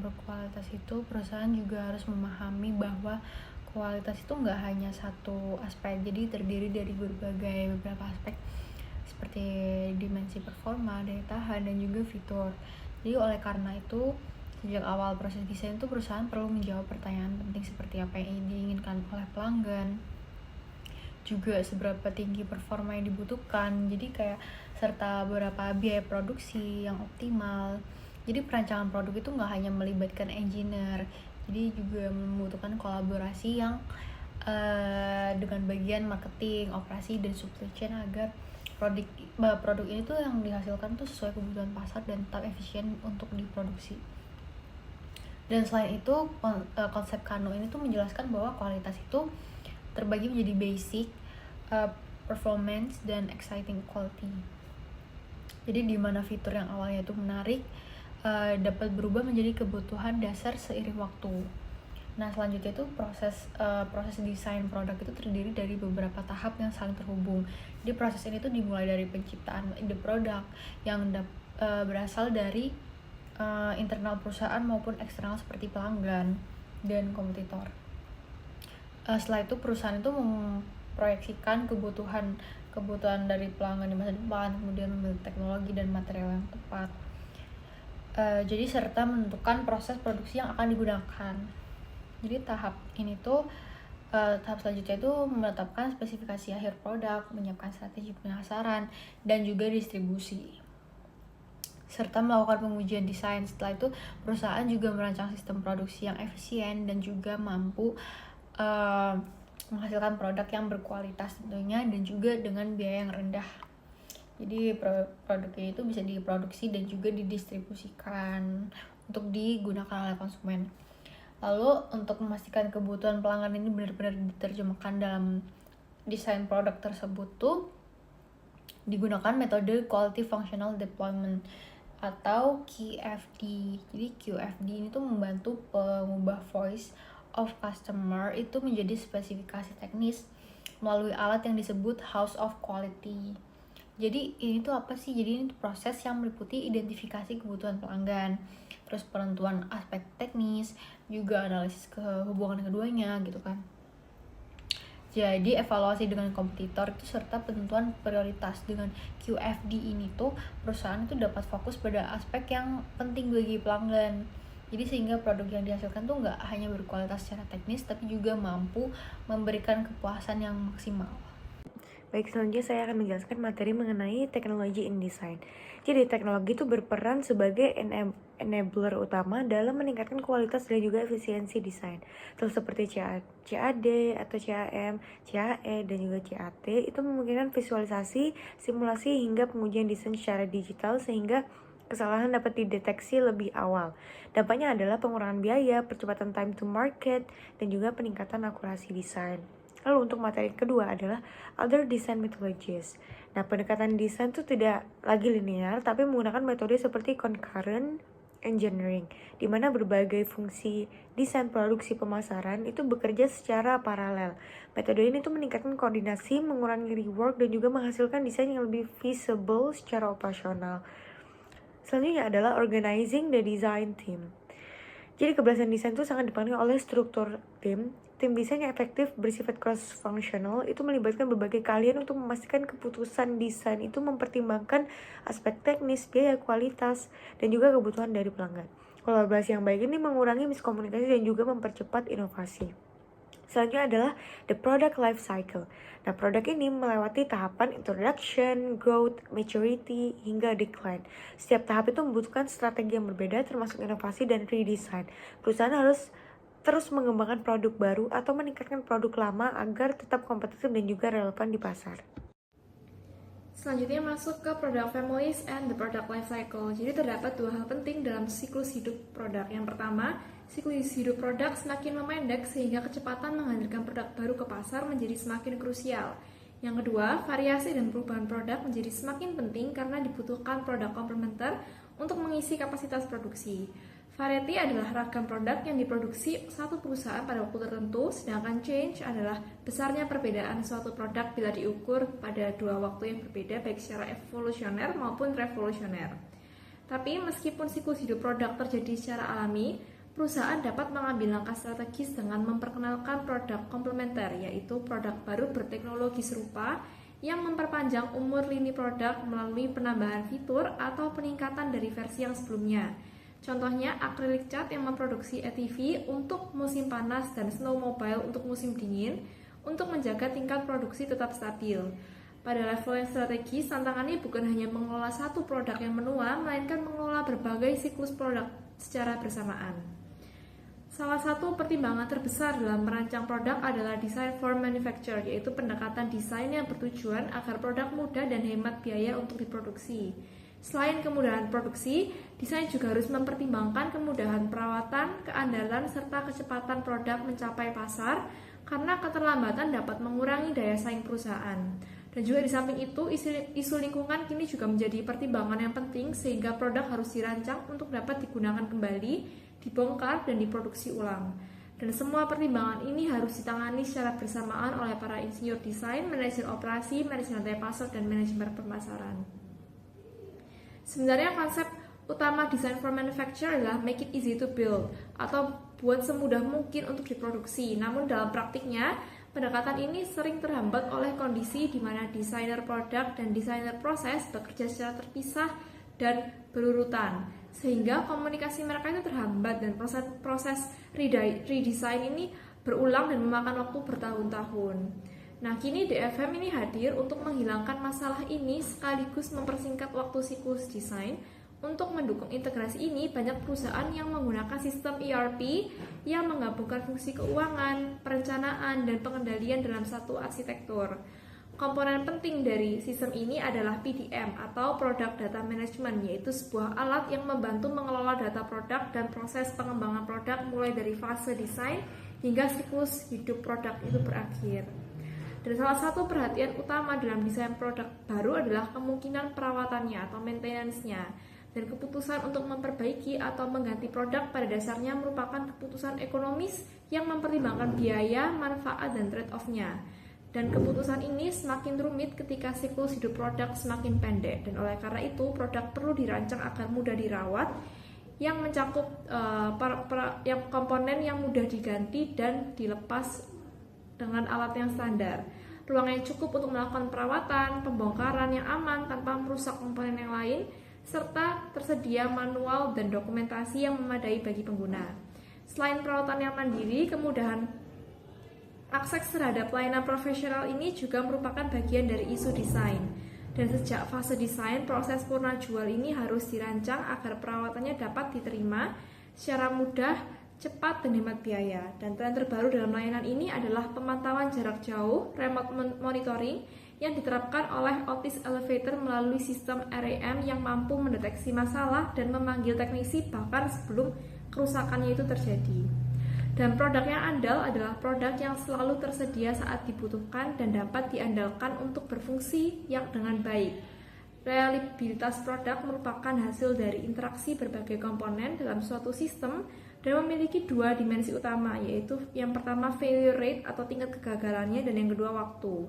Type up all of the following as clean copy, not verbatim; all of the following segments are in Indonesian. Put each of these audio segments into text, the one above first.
berkualitas itu perusahaan juga harus memahami bahwa kualitas itu nggak hanya satu aspek, jadi terdiri dari beberapa aspek seperti dimensi performa, daya tahan, dan juga fitur. Jadi oleh karena itu sejak awal proses desain itu perusahaan perlu menjawab pertanyaan penting seperti apa yang diinginkan oleh pelanggan, juga seberapa tinggi performa yang dibutuhkan, jadi kayak serta berapa biaya produksi yang optimal. Jadi perancangan produk itu nggak hanya melibatkan engineer, jadi juga membutuhkan kolaborasi yang dengan bagian marketing, operasi, dan supply chain agar produk ini tuh yang dihasilkan tuh sesuai kebutuhan pasar dan tetap efisien untuk diproduksi. Dan selain itu konsep Kano ini tuh menjelaskan bahwa kualitas itu terbagi menjadi basic, performance, dan exciting quality. Jadi di mana fitur yang awalnya itu menarik dapat berubah menjadi kebutuhan dasar seiring waktu. Nah selanjutnya itu proses desain produk itu terdiri dari beberapa tahap yang saling terhubung. Jadi proses ini tuh dimulai dari penciptaan ide produk yang berasal dari internal perusahaan maupun eksternal seperti pelanggan dan kompetitor. Setelah itu perusahaan itu memproyeksikan kebutuhan dari pelanggan di masa depan, kemudian memilih teknologi dan material yang tepat. Jadi serta menentukan proses produksi yang akan digunakan. Jadi tahap selanjutnya itu menetapkan spesifikasi akhir produk, menyiapkan strategi pemasaran, dan juga distribusi, serta melakukan pengujian desain. Setelah itu perusahaan juga merancang sistem produksi yang efisien dan juga mampu menghasilkan produk yang berkualitas tentunya, dan juga dengan biaya yang rendah. Jadi produknya itu bisa diproduksi dan juga didistribusikan untuk digunakan oleh konsumen. Lalu untuk memastikan kebutuhan pelanggan ini benar-benar diterjemahkan dalam desain produk tersebut tuh digunakan metode Quality Functional Deployment atau QFD. Jadi QFD ini tuh membantu pengubah voice of customer itu menjadi spesifikasi teknis melalui alat yang disebut House of Quality. Jadi ini tuh apa sih? Jadi ini tuh proses yang meliputi identifikasi kebutuhan pelanggan, terus penentuan aspek teknis, juga analisis hubungan keduanya gitu kan. Jadi evaluasi dengan kompetitor itu serta penentuan prioritas. Dengan QFD ini tuh perusahaan itu dapat fokus pada aspek yang penting bagi pelanggan. Jadi sehingga produk yang dihasilkan tuh nggak hanya berkualitas secara teknis, tapi juga mampu memberikan kepuasan yang maksimal. Baik, selanjutnya saya akan menjelaskan materi mengenai teknologi in design. Jadi teknologi itu berperan sebagai enabler utama dalam meningkatkan kualitas dan juga efisiensi desain. Terus seperti CAD atau CAM, CAE, dan juga CAT itu memungkinkan visualisasi, simulasi, hingga pengujian desain secara digital sehingga kesalahan dapat dideteksi lebih awal. Dampaknya adalah pengurangan biaya, percepatan time to market, dan juga peningkatan akurasi desain. Lalu untuk materi kedua adalah other design methodologies. Nah, pendekatan desain itu tidak lagi linear, tapi menggunakan metode seperti concurrent engineering, di mana berbagai fungsi desain produksi pemasaran itu bekerja secara paralel. Metode ini tuh meningkatkan koordinasi, mengurangi rework, dan juga menghasilkan desain yang lebih feasible secara operasional. Selanjutnya adalah organizing the design team. Jadi keberhasilan desain itu sangat dipengaruhi oleh struktur tim. Tim desain yang efektif bersifat cross-functional itu melibatkan berbagai keahlian untuk memastikan keputusan desain itu mempertimbangkan aspek teknis, biaya, kualitas, dan juga kebutuhan dari pelanggan. Kolaborasi yang baik ini mengurangi miskomunikasi dan juga mempercepat inovasi. Selanjutnya adalah the product life cycle. Nah, produk ini melewati tahapan introduction, growth, maturity, hingga decline. Setiap tahap itu membutuhkan strategi yang berbeda termasuk inovasi dan redesign. Perusahaan harus terus mengembangkan produk baru atau meningkatkan produk lama agar tetap kompetitif dan juga relevan di pasar. Selanjutnya masuk ke product families and the product life cycle. Jadi terdapat dua hal penting dalam siklus hidup produk. Yang pertama, siklus hidup produk semakin memendek sehingga kecepatan menghadirkan produk baru ke pasar menjadi semakin krusial. Yang kedua, variasi dan perubahan produk menjadi semakin penting karena dibutuhkan produk komplementer untuk mengisi kapasitas produksi. Variety adalah ragam produk yang diproduksi satu perusahaan pada waktu tertentu, sedangkan change adalah besarnya perbedaan suatu produk bila diukur pada dua waktu yang berbeda baik secara evolusioner maupun revolusioner. Tapi meskipun siklus hidup produk terjadi secara alami, perusahaan dapat mengambil langkah strategis dengan memperkenalkan produk komplementer, yaitu produk baru berteknologi serupa yang memperpanjang umur lini produk melalui penambahan fitur atau peningkatan dari versi yang sebelumnya. Contohnya acrylic cat yang memproduksi ATV untuk musim panas dan snowmobile untuk musim dingin untuk menjaga tingkat produksi tetap stabil. Pada level yang strategis, tantangannya bukan hanya mengelola satu produk yang menua, melainkan mengelola berbagai siklus produk secara bersamaan. Salah satu pertimbangan terbesar dalam merancang produk adalah design for manufacture, yaitu pendekatan desain yang bertujuan agar produk mudah dan hemat biaya untuk diproduksi. Selain kemudahan produksi, desain juga harus mempertimbangkan kemudahan perawatan, keandalan, serta kecepatan produk mencapai pasar, karena keterlambatan dapat mengurangi daya saing perusahaan. Dan juga di samping itu, isu lingkungan kini juga menjadi pertimbangan yang penting, sehingga produk harus dirancang untuk dapat digunakan kembali, dibongkar, dan diproduksi ulang. Dan semua pertimbangan ini harus ditangani secara bersamaan oleh para insinyur desain, manajer operasi, manajer rantai pasar, dan manajemen pemasaran. Sebenarnya konsep utama design for manufacture adalah make it easy to build atau buat semudah mungkin untuk diproduksi. Namun dalam praktiknya, pendekatan ini sering terhambat oleh kondisi di mana desainer produk dan desainer proses bekerja secara terpisah dan berurutan, sehingga komunikasi mereka itu terhambat dan proses redesign ini berulang dan memakan waktu bertahun-tahun. Nah, kini DFM ini hadir untuk menghilangkan masalah ini sekaligus mempersingkat waktu siklus desain. Untuk mendukung integrasi ini, banyak perusahaan yang menggunakan sistem ERP yang menggabungkan fungsi keuangan, perencanaan, dan pengendalian dalam satu arsitektur. Komponen penting dari sistem ini adalah PDM atau Product Data Management, yaitu sebuah alat yang membantu mengelola data produk dan proses pengembangan produk mulai dari fase desain hingga siklus hidup produk itu berakhir. Dan salah satu perhatian utama dalam desain produk baru adalah kemungkinan perawatannya atau maintenance-nya. Dan keputusan untuk memperbaiki atau mengganti produk pada dasarnya merupakan keputusan ekonomis yang mempertimbangkan biaya, manfaat, dan trade-off-nya. Dan keputusan ini semakin rumit ketika siklus hidup produk semakin pendek. Dan oleh karena itu, produk perlu dirancang agar mudah dirawat, yang mencakup komponen yang mudah diganti dan dilepas dengan alat yang standar, ruang yang cukup untuk melakukan perawatan, pembongkaran yang aman tanpa merusak komponen yang lain, serta tersedia manual dan dokumentasi yang memadai bagi pengguna. Selain perawatan yang mandiri, kemudahan akses terhadap pelayanan profesional ini juga merupakan bagian dari isu desain. Dan sejak fase desain, proses purna jual ini harus dirancang agar perawatannya dapat diterima secara mudah, cepat, dan hemat biaya. Dan tren terbaru dalam layanan ini adalah pemantauan jarak jauh, remote monitoring, yang diterapkan oleh Otis Elevator melalui sistem RAM yang mampu mendeteksi masalah dan memanggil teknisi bahkan sebelum kerusakannya itu terjadi. Dan produk yang andal adalah produk yang selalu tersedia saat dibutuhkan dan dapat diandalkan untuk berfungsi yang dengan baik. Reliabilitas produk merupakan hasil dari interaksi berbagai komponen dalam suatu sistem dan memiliki dua dimensi utama, yaitu yang pertama failure rate atau tingkat kegagalannya, dan yang kedua waktu.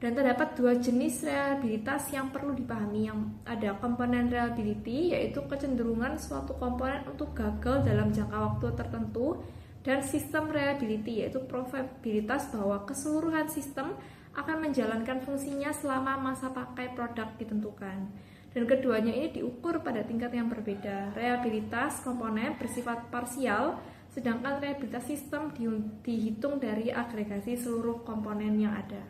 Dan terdapat dua jenis reliabilitas yang perlu dipahami. Yang ada komponen reliability, yaitu kecenderungan suatu komponen untuk gagal dalam jangka waktu tertentu, dan sistem reliability, yaitu probabilitas bahwa keseluruhan sistem akan menjalankan fungsinya selama masa pakai produk ditentukan. Dan keduanya ini diukur pada tingkat yang berbeda. Reliabilitas komponen bersifat parsial, sedangkan reliabilitas sistem dihitung dari agregasi seluruh komponen yang ada.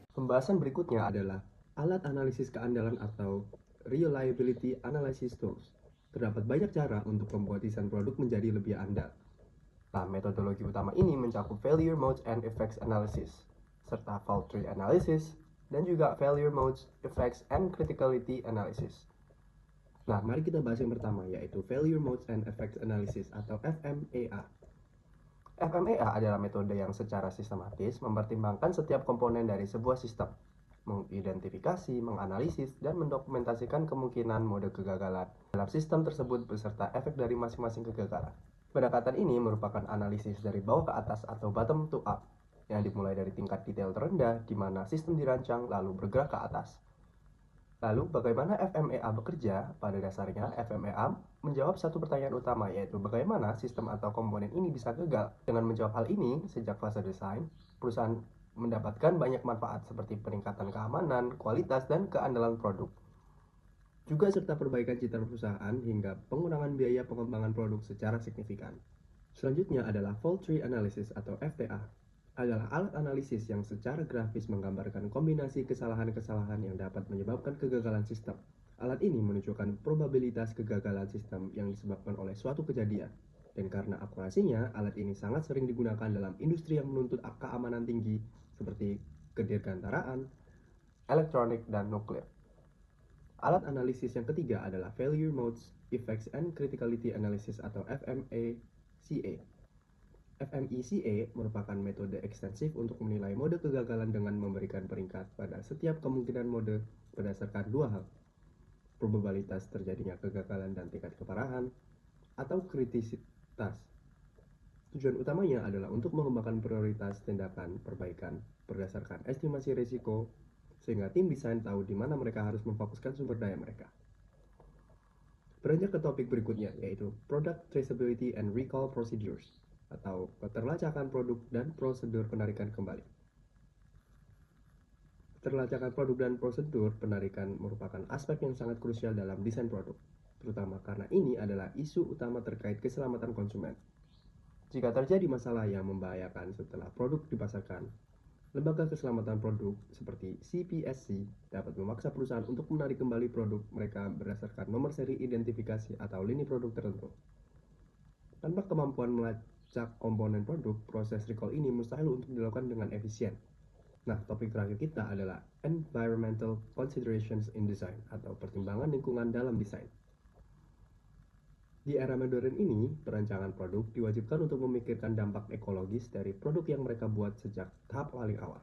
Pembahasan berikutnya adalah alat analisis keandalan atau Reliability Analysis Tools. Terdapat banyak cara untuk membuat desain produk menjadi lebih andal. Nah, metodologi utama ini mencakup Failure Modes and Effects Analysis, serta Fault Tree Analysis, dan juga Failure Modes, Effects, and Criticality Analysis. Nah, mari kita bahas yang pertama, yaitu Failure Modes and Effects Analysis atau FMEA. FMEA adalah metode yang secara sistematis mempertimbangkan setiap komponen dari sebuah sistem, mengidentifikasi, menganalisis, dan mendokumentasikan kemungkinan mode kegagalan dalam sistem tersebut beserta efek dari masing-masing kegagalan. Pendekatan ini merupakan analisis dari bawah ke atas atau bottom to up, yang dimulai dari tingkat detail terendah di mana sistem dirancang lalu bergerak ke atas. Lalu bagaimana FMEA bekerja? Pada dasarnya FMEA menjawab satu pertanyaan utama, yaitu bagaimana sistem atau komponen ini bisa gagal. Dengan menjawab hal ini, sejak fase desain, perusahaan mendapatkan banyak manfaat seperti peningkatan keamanan, kualitas, dan keandalan produk. Juga serta perbaikan citra perusahaan hingga pengurangan biaya pengembangan produk secara signifikan. Selanjutnya adalah Fault Tree Analysis atau FTA. Adalah alat analisis yang secara grafis menggambarkan kombinasi kesalahan-kesalahan yang dapat menyebabkan kegagalan sistem. Alat ini menunjukkan probabilitas kegagalan sistem yang disebabkan oleh suatu kejadian. Dan karena akurasinya, alat ini sangat sering digunakan dalam industri yang menuntut keamanan tinggi seperti kedirgantaraan, elektronik, dan nuklir. Alat analisis yang ketiga adalah Failure Modes, Effects and Criticality Analysis atau FMECA. FMECA merupakan metode ekstensif untuk menilai mode kegagalan dengan memberikan peringkat pada setiap kemungkinan mode berdasarkan dua hal: probabilitas terjadinya kegagalan dan tingkat keparahan, atau kritisitas. Tujuan utamanya adalah untuk mengembangkan prioritas tindakan perbaikan berdasarkan estimasi risiko, sehingga tim desain tahu di mana mereka harus memfokuskan sumber daya mereka. Beranjak ke topik berikutnya, yaitu Product Traceability and Recall Procedures, atau keterlacakan produk dan prosedur penarikan kembali. Keterlacakan produk dan prosedur penarikan merupakan aspek yang sangat krusial dalam desain produk, terutama karena ini adalah isu utama terkait keselamatan konsumen. Jika terjadi masalah yang membahayakan setelah produk dipasarkan, lembaga keselamatan produk seperti CPSC dapat memaksa perusahaan untuk menarik kembali produk mereka berdasarkan nomor seri identifikasi atau lini produk tertentu. Tanpa kemampuan melacak komponen produk, proses recall ini mustahil untuk dilakukan dengan efisien. Nah, topik terakhir kita adalah Environmental Considerations in Design atau pertimbangan lingkungan dalam desain. Di era modern ini, perancangan produk diwajibkan untuk memikirkan dampak ekologis dari produk yang mereka buat sejak tahap paling awal.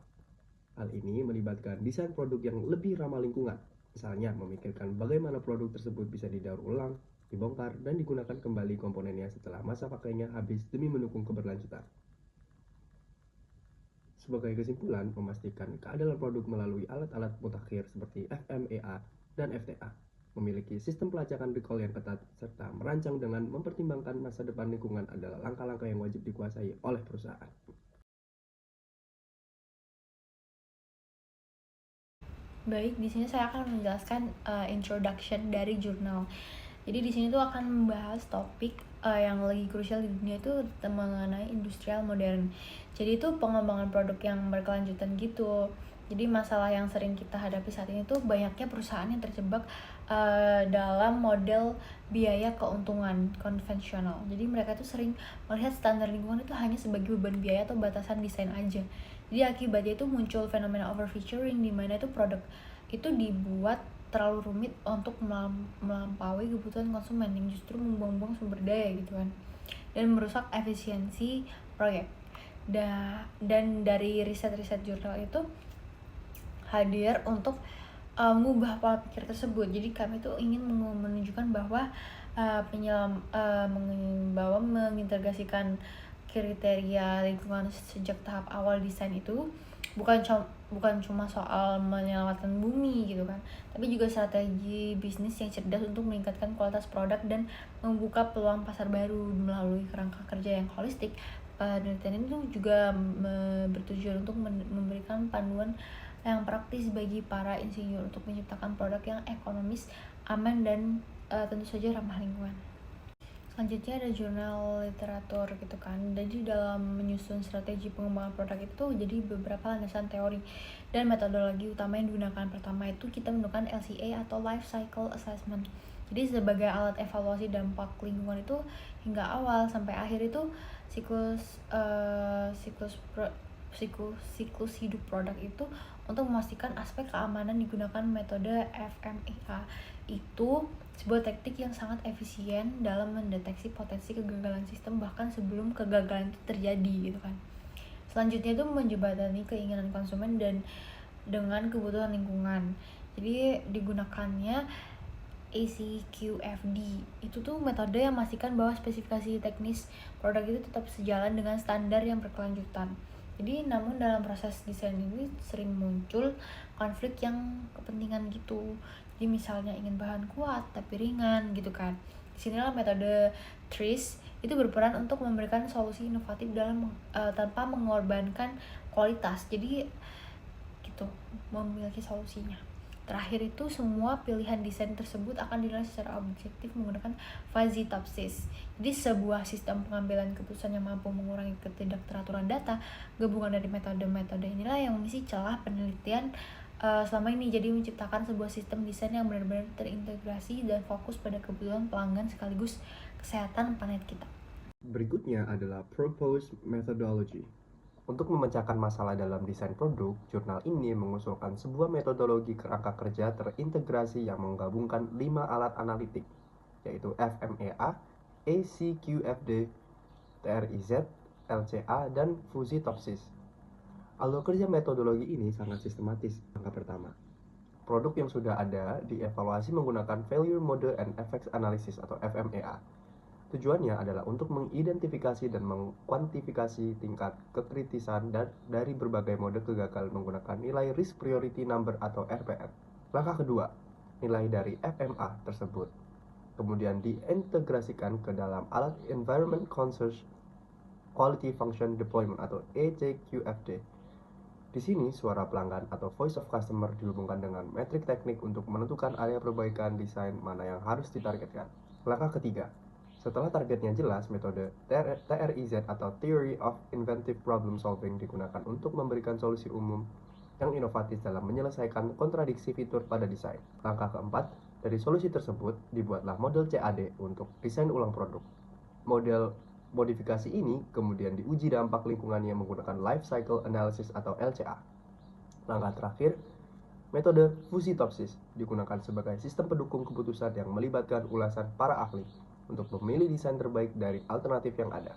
Hal ini melibatkan desain produk yang lebih ramah lingkungan, misalnya memikirkan bagaimana produk tersebut bisa didaur ulang, dibongkar, dan digunakan kembali komponennya setelah masa pakainya habis demi mendukung keberlanjutan. Sebagai kesimpulan, memastikan keadilan produk melalui alat-alat mutakhir seperti FMEA dan FTA, memiliki sistem pelacakan recall yang ketat, serta merancang dengan mempertimbangkan masa depan lingkungan adalah langkah-langkah yang wajib dikuasai oleh perusahaan. Baik, di sini saya akan menjelaskan introduction dari jurnal. Jadi di sini tuh akan membahas topik yang lagi krusial di dunia itu mengenai industrial modern. Jadi itu pengembangan produk yang berkelanjutan gitu. Jadi masalah yang sering kita hadapi saat ini tuh banyaknya perusahaan yang terjebak dalam model biaya keuntungan konvensional. Jadi mereka tuh sering melihat standar lingkungan itu hanya sebagai beban biaya atau batasan desain aja. Jadi akibatnya itu muncul fenomena overfeaturing di mana itu produk itu dibuat terlalu rumit untuk melampaui kebutuhan konsumen yang justru membuang-buang sumber daya gitu kan, dan merusak efisiensi proyek. Dan dari riset-riset jurnal itu hadir untuk mengubah pola pikir tersebut. Jadi kami tuh ingin menunjukkan bahwa mengintegrasikan kriteria lingkungan sejak tahap awal desain itu bukan cuma soal menyelamatkan bumi gitu kan, tapi juga strategi bisnis yang cerdas untuk meningkatkan kualitas produk dan membuka peluang pasar baru melalui kerangka kerja yang holistik. Penelitian itu juga bertujuan untuk memberikan panduan yang praktis bagi para insinyur untuk menciptakan produk yang ekonomis, aman, dan tentu saja ramah lingkungan. Selanjutnya ada jurnal literatur gitu kan. Jadi dalam menyusun strategi pengembangan produk itu jadi beberapa landasan teori dan metodologi utama yang digunakan. Pertama itu kita menggunakan LCA atau Life Cycle Assessment. Jadi sebagai alat evaluasi dampak lingkungan itu hingga awal sampai akhir itu siklus hidup produk itu untuk memastikan aspek keamanan digunakan metode FMEA. Itu sebuah teknik yang sangat efisien dalam mendeteksi potensi kegagalan sistem bahkan sebelum kegagalan itu terjadi gitu kan. Selanjutnya itu menjembatani keinginan konsumen dan dengan kebutuhan lingkungan. Jadi digunakannya ACQFD. Itu tuh metode yang memastikan bahwa spesifikasi teknis produk itu tetap sejalan dengan standar yang berkelanjutan. Jadi namun dalam proses desain ini sering muncul konflik yang kepentingan gitu. Jadi misalnya ingin bahan kuat tapi ringan gitu kan. Disinilah metode TRIS itu berperan untuk memberikan solusi inovatif tanpa mengorbankan kualitas. Jadi gitu, memiliki solusinya. Terakhir itu semua pilihan desain tersebut akan dinilai secara objektif menggunakan fuzzy top sys. Jadi sebuah sistem pengambilan keputusan yang mampu mengurangi ketidakteraturan data. Gabungan dari metode-metode inilah yang mengisi celah penelitian selama ini, jadi menciptakan sebuah sistem desain yang benar-benar terintegrasi dan fokus pada kebutuhan pelanggan sekaligus kesehatan planet kita. Berikutnya adalah Proposed Methodology. Untuk memecahkan masalah dalam desain produk, jurnal ini mengusulkan sebuah metodologi kerangka kerja terintegrasi yang menggabungkan 5 alat analitik, yaitu FMEA, ACQFD, TRIZ, LCA, dan Fuzzy top sys. Alur kerja metodologi ini sangat sistematis. Langkah pertama, produk yang sudah ada dievaluasi menggunakan Failure Mode and Effects Analysis atau FMEA. Tujuannya adalah untuk mengidentifikasi dan mengkuantifikasi tingkat kekritisan dari berbagai mode kegagalan menggunakan nilai Risk Priority Number atau RPN. Langkah kedua, nilai dari FMA tersebut kemudian diintegrasikan ke dalam alat Environment Conscious Quality Function Deployment atau ECQFD. Di sini, suara pelanggan atau voice of customer dihubungkan dengan metrik teknik untuk menentukan area perbaikan desain mana yang harus ditargetkan. Langkah ketiga, setelah targetnya jelas, metode TRIZ atau Theory of Inventive Problem Solving digunakan untuk memberikan solusi umum yang inovatif dalam menyelesaikan kontradiksi fitur pada desain. Langkah keempat, dari solusi tersebut dibuatlah model CAD untuk desain ulang produk. Model modifikasi ini kemudian diuji dampak lingkungannya menggunakan Life Cycle Analysis atau LCA. Langkah terakhir, metode Fuzzy top sys digunakan sebagai sistem pendukung keputusan yang melibatkan ulasan para ahli untuk memilih desain terbaik dari alternatif yang ada.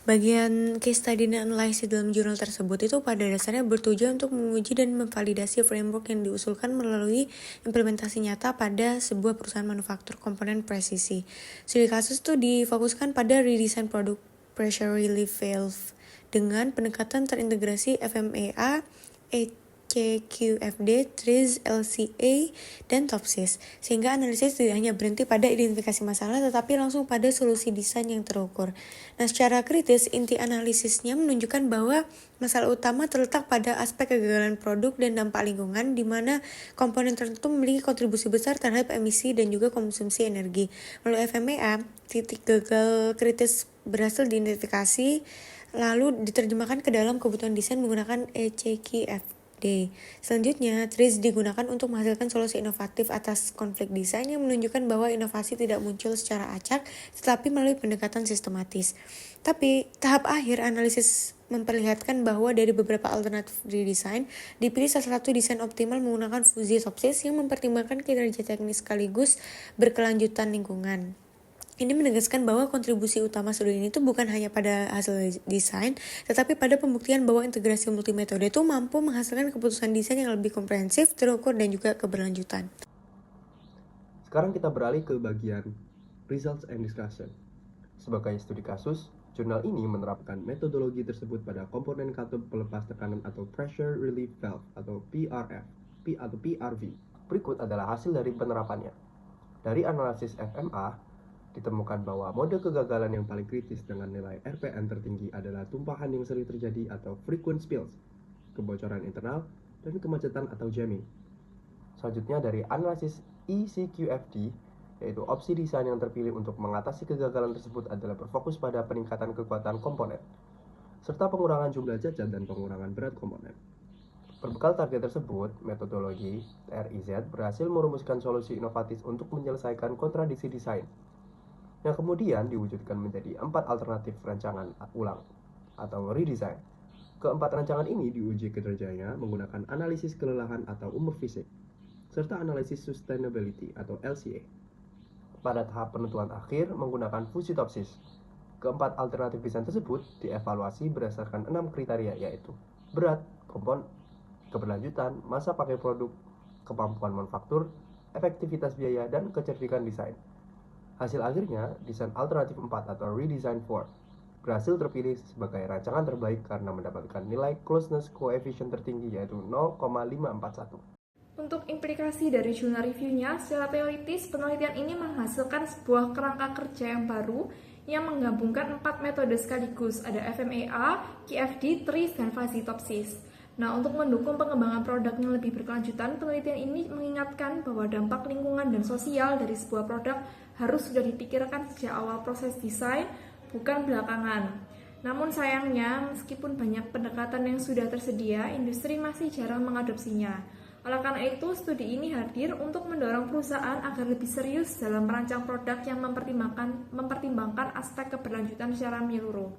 Bagian case study dan analisis dalam jurnal tersebut itu pada dasarnya bertujuan untuk menguji dan memvalidasi framework yang diusulkan melalui implementasi nyata pada sebuah perusahaan manufaktur komponen presisi. Studi kasus itu difokuskan pada redesign produk pressure relief valve dengan pendekatan terintegrasi FMEA, ECQFD, TRIZ, LCA, dan top sys, sehingga analisis tidak hanya berhenti pada identifikasi masalah tetapi langsung pada solusi desain yang terukur. Nah, secara kritis, inti analisisnya menunjukkan bahwa masalah utama terletak pada aspek kegagalan produk dan dampak lingkungan, di mana komponen tertentu memiliki kontribusi besar terhadap emisi dan juga konsumsi energi. Melalui FMEA, titik gagal kritis berhasil diidentifikasi lalu diterjemahkan ke dalam kebutuhan desain menggunakan ECQFD. Selanjutnya, TRIZ digunakan untuk menghasilkan solusi inovatif atas konflik desain yang menunjukkan bahwa inovasi tidak muncul secara acak, tetapi melalui pendekatan sistematis. Tapi, tahap akhir analisis memperlihatkan bahwa dari beberapa alternatif redesign, dipilih salah satu desain optimal menggunakan Fuzzy top sys yang mempertimbangkan kinerja teknis sekaligus berkelanjutan lingkungan. Ini menegaskan bahwa kontribusi utama studi ini itu bukan hanya pada hasil desain, tetapi pada pembuktian bahwa integrasi multimetode itu mampu menghasilkan keputusan desain yang lebih komprehensif, terukur, dan juga keberlanjutan. Sekarang kita beralih ke bagian Results and Discussion. Sebagai studi kasus, jurnal ini menerapkan metodologi tersebut pada komponen katup pelepas tekanan atau Pressure Relief Valve atau PRV. Berikut adalah hasil dari penerapannya. Dari analisis FMA, ditemukan bahwa mode kegagalan yang paling kritis dengan nilai RPN tertinggi adalah tumpahan yang sering terjadi atau frequent spills, kebocoran internal, dan kemacetan atau jamming. Selanjutnya dari analisis ECQFD, yaitu opsi desain yang terpilih untuk mengatasi kegagalan tersebut adalah berfokus pada peningkatan kekuatan komponen, serta pengurangan jumlah cacat dan pengurangan berat komponen. Berbekal target tersebut, metodologi TRIZ berhasil merumuskan solusi inovatif untuk menyelesaikan kontradiksi desain, yang kemudian diwujudkan menjadi 4 alternatif rancangan ulang atau redesign. Keempat rancangan ini diuji kinerjanya menggunakan analisis kelelahan atau umur fisik, serta analisis sustainability atau LCA. Pada tahap penentuan akhir menggunakan Fuzzy top sys. Keempat alternatif desain tersebut dievaluasi berdasarkan 6 kriteria, yaitu berat, keberlanjutan, masa pakai produk, kemampuan manufaktur, efektivitas biaya, dan kecerdikan desain. Hasil akhirnya, desain alternatif 4 atau redesign 4 berhasil terpilih sebagai rancangan terbaik karena mendapatkan nilai closeness coefficient tertinggi yaitu 0,541. Untuk implikasi dari jurnal review-nya, secara teoritis penelitian ini menghasilkan sebuah kerangka kerja yang baru yang menggabungkan 4 metode sekaligus, ada FMEA, QFD, TRIZ, dan Fuzzy-Topsys. Nah, untuk mendukung pengembangan produk yang lebih berkelanjutan, penelitian ini mengingatkan bahwa dampak lingkungan dan sosial dari sebuah produk harus sudah dipikirkan sejak awal proses desain, bukan belakangan. Namun sayangnya, meskipun banyak pendekatan yang sudah tersedia, industri masih jarang mengadopsinya. Oleh karena itu, studi ini hadir untuk mendorong perusahaan agar lebih serius dalam merancang produk yang mempertimbangkan aspek keberlanjutan secara menyeluruh.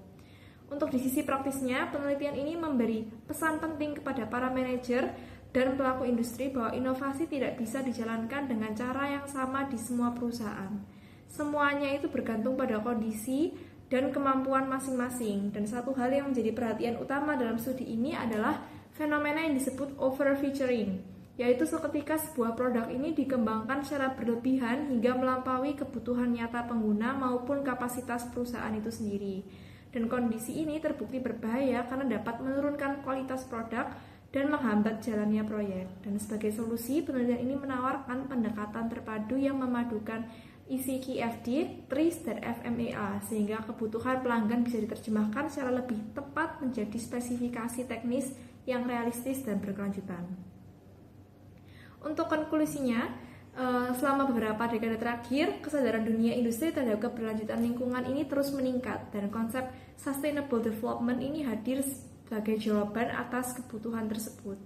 Untuk di sisi praktisnya, penelitian ini memberi pesan penting kepada para manajer dan pelaku industri bahwa inovasi tidak bisa dijalankan dengan cara yang sama di semua perusahaan. Semuanya itu bergantung pada kondisi dan kemampuan masing-masing. Dan satu hal yang menjadi perhatian utama dalam studi ini adalah fenomena yang disebut over-featuring, yaitu seketika sebuah produk ini dikembangkan secara berlebihan hingga melampaui kebutuhan nyata pengguna maupun kapasitas perusahaan itu sendiri. Dan kondisi ini terbukti berbahaya karena dapat menurunkan kualitas produk dan menghambat jalannya proyek. Dan sebagai solusi, penelitian ini menawarkan pendekatan terpadu yang memadukan isi QFD, TRIZ, dan FMEA sehingga kebutuhan pelanggan bisa diterjemahkan secara lebih tepat menjadi spesifikasi teknis yang realistis dan berkelanjutan. Untuk konklusinya, selama beberapa dekade terakhir, kesadaran dunia industri terhadap keberlanjutan lingkungan ini terus meningkat dan konsep sustainable development ini hadir sebagai jawaban atas kebutuhan tersebut.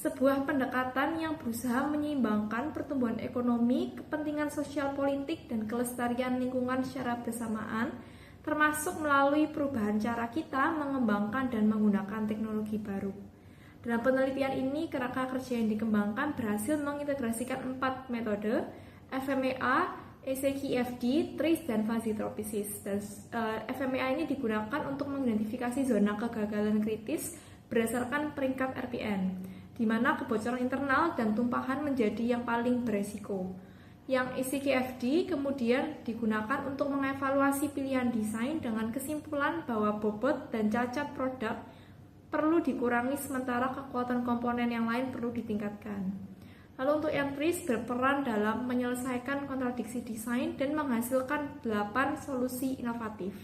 Sebuah pendekatan yang berusaha menyeimbangkan pertumbuhan ekonomi, kepentingan sosial politik, dan kelestarian lingkungan secara bersamaan, termasuk melalui perubahan cara kita mengembangkan dan menggunakan teknologi baru. Dalam penelitian ini, kerangka kerja yang dikembangkan berhasil mengintegrasikan 4 metode, FMEA, ECQFD, TRIZ, dan Fuzzy-Topsys. Dan FMEA ini digunakan untuk mengidentifikasi zona kegagalan kritis berdasarkan peringkat RPN, di mana kebocoran internal dan tumpahan menjadi yang paling beresiko. Yang ECQFD kemudian digunakan untuk mengevaluasi pilihan desain dengan kesimpulan bahwa bobot dan cacat produk perlu dikurangi sementara kekuatan komponen yang lain perlu ditingkatkan. Lalu untuk yang TRIZ berperan dalam menyelesaikan kontradiksi desain dan menghasilkan 8 solusi inovatif.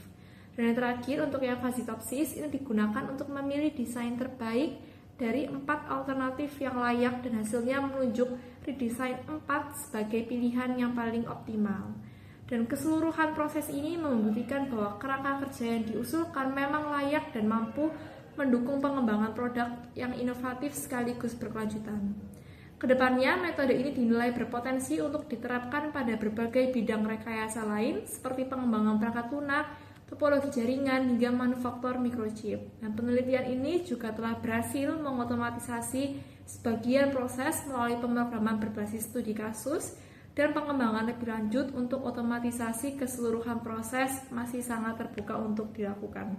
Dan yang terakhir untuk yang Fuzzy-Topsys ini digunakan untuk memilih desain terbaik dari 4 alternatif yang layak dan hasilnya menunjuk redesign 4 sebagai pilihan yang paling optimal. Dan keseluruhan proses ini membuktikan bahwa kerangka kerja yang diusulkan memang layak dan mampu mendukung pengembangan produk yang inovatif sekaligus berkelanjutan. Kedepannya, metode ini dinilai berpotensi untuk diterapkan pada berbagai bidang rekayasa lain seperti pengembangan perangkat lunak, topologi jaringan, hingga manufaktur microchip. Dan penelitian ini juga telah berhasil mengotomatisasi sebagian proses melalui pemrograman berbasis studi kasus dan pengembangan lebih lanjut untuk otomatisasi keseluruhan proses masih sangat terbuka untuk dilakukan.